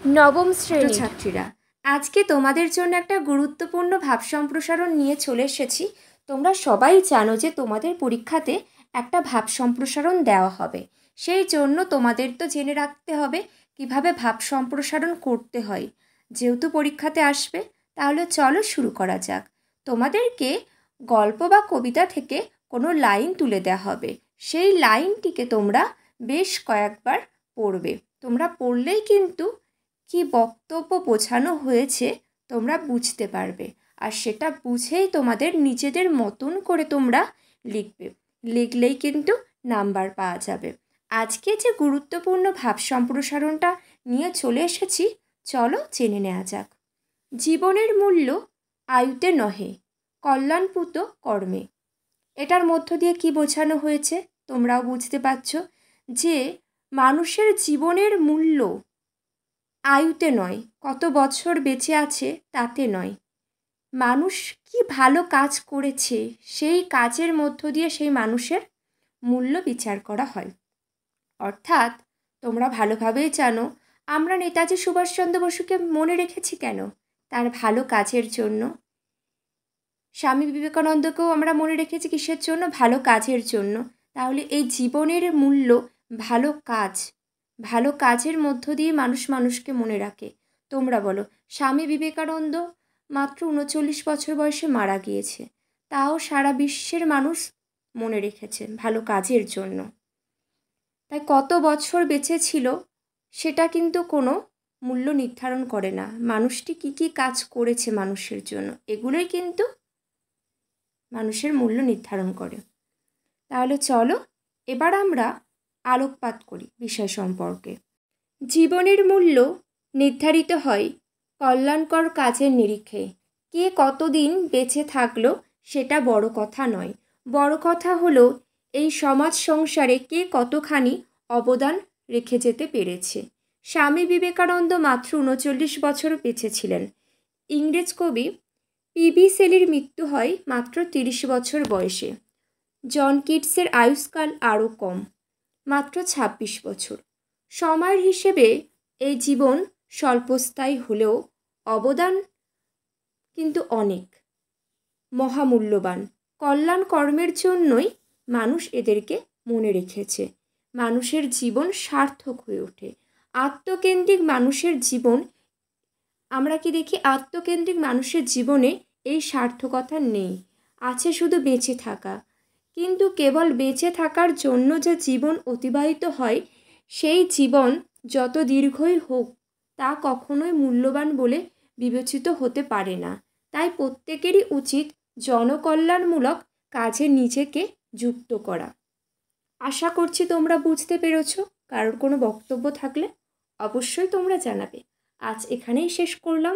নবম শ্রেণীর ছাত্রীরা, আজকে তোমাদের জন্য একটা গুরুত্বপূর্ণ ভাব সম্প্রসারণ নিয়ে চলে এসেছি। তোমরা সবাই জানো যে তোমাদের পরীক্ষাতে একটা ভাব সম্প্রসারণ দেওয়া হবে। সেই জন্য তোমাদের তো জেনে রাখতে হবে কিভাবে ভাব সম্প্রসারণ করতে হয়। যেহেতু পরীক্ষাতে আসবে, তাহলে চলো শুরু করা যাক। তোমাদেরকে গল্প বা কবিতা থেকে কোনো লাইন তুলে দেওয়া হবে। সেই লাইনটিকে তোমরা বেশ কয়েকবার পড়বে। তোমরা পড়লেই কিন্তু কি বক্তব্য বোঝানো হয়েছে তোমরা বুঝতে পারবে, আর সেটা বুঝেই তোমাদের নিজেদের মতন করে তোমরা লিখবে। লিখলেই কিন্তু নাম্বার পাওয়া যাবে। আজকে যে গুরুত্বপূর্ণ ভাব সম্প্রসারণটা নিয়ে চলে এসেছি, চলো জেনে নেওয়া যাক। জীবনের মূল্য আয়ুতে নহে, কল্যাণপুত কর্মে। এটার মধ্য দিয়ে কি বোঝানো হয়েছে তোমরাও বুঝতে পারছো যে মানুষের জীবনের মূল্য আয়ুতে নয়, কত বছর বেঁচে আছে তাতে নয়, মানুষ কি ভালো কাজ করেছে সেই কাজের মধ্য দিয়ে সেই মানুষের মূল্য বিচার করা হয়। অর্থাৎ তোমরা ভালোভাবেই জানো আমরা নেতাজি সুভাষচন্দ্র বসুকে মনে রেখেছি কেন? তার ভালো কাজের জন্য। স্বামী বিবেকানন্দকেও আমরা মনে রেখেছি কিসের জন্য? ভালো কাজের জন্য। তাহলে এই জীবনের মূল্য ভালো কাজ, ভালো কাজের মধ্য দিয়ে মানুষ মানুষকে মনে রাখে। তোমরা বলো, স্বামী বিবেকানন্দ মাত্র 39 বছর বয়সে মারা গিয়েছে, তাও সারা বিশ্বের মানুষ মনে রেখেছে ভালো কাজের জন্য। তাই কত বছর বেঁচে ছিল সেটা কিন্তু কোনো মূল্য নির্ধারণ করে না। মানুষটি কী কী কাজ করেছে মানুষের জন্য, এগুলোই কিন্তু মানুষের মূল্য নির্ধারণ করে। তাহলে চলো এবার আমরা আলোকপাত করি বিষয় সম্পর্কে। জীবনের মূল্য নির্ধারিত হয় কল্যাণকর কাজের নিরিখে। কে কতদিন বেঁচে থাকলো সেটা বড় কথা নয়, বড় কথা হলো এই সমাজ সংসারে কে কতখানি অবদান রেখে যেতে পেরেছে। স্বামী বিবেকানন্দ মাত্র 39 বছর বেঁচে ছিলেন। ইংরেজ কবি পিবি শেলির মৃত্যু হয় মাত্র 30 বছর বয়সে। জন কিটসের আয়ুষ্কাল আরও কম, মাত্র 26 বছর। সময়ের হিসেবে এই জীবন স্বল্পস্থায়ী হলেও অবদান কিন্তু অনেক মহামূল্যবান। কল্যাণ কর্মের জন্যই মানুষ এদেরকে মনে রেখেছে। মানুষের জীবন সার্থক হয়ে ওঠে। আত্মকেন্দ্রিক মানুষের জীবন, আমরা কি দেখি আত্মকেন্দ্রিক মানুষের জীবনে এই সার্থকতা নেই, আছে শুধু বেঁচে থাকা। কিন্তু কেবল বেঁচে থাকার জন্য যে জীবন অতিবাহিত হয়, সেই জীবন যত দীর্ঘই হোক তা কখনোই মূল্যবান বলে বিবেচিত হতে পারে না। তাই প্রত্যেকেরই উচিত জনকল্যাণমূলক কাজে নিজেকে যুক্ত করা। আশা করছি তোমরা বুঝতে পেরেছো। কারোর কোনো বক্তব্য থাকলে অবশ্যই তোমরা জানাবে। আজ এখানেই শেষ করলাম।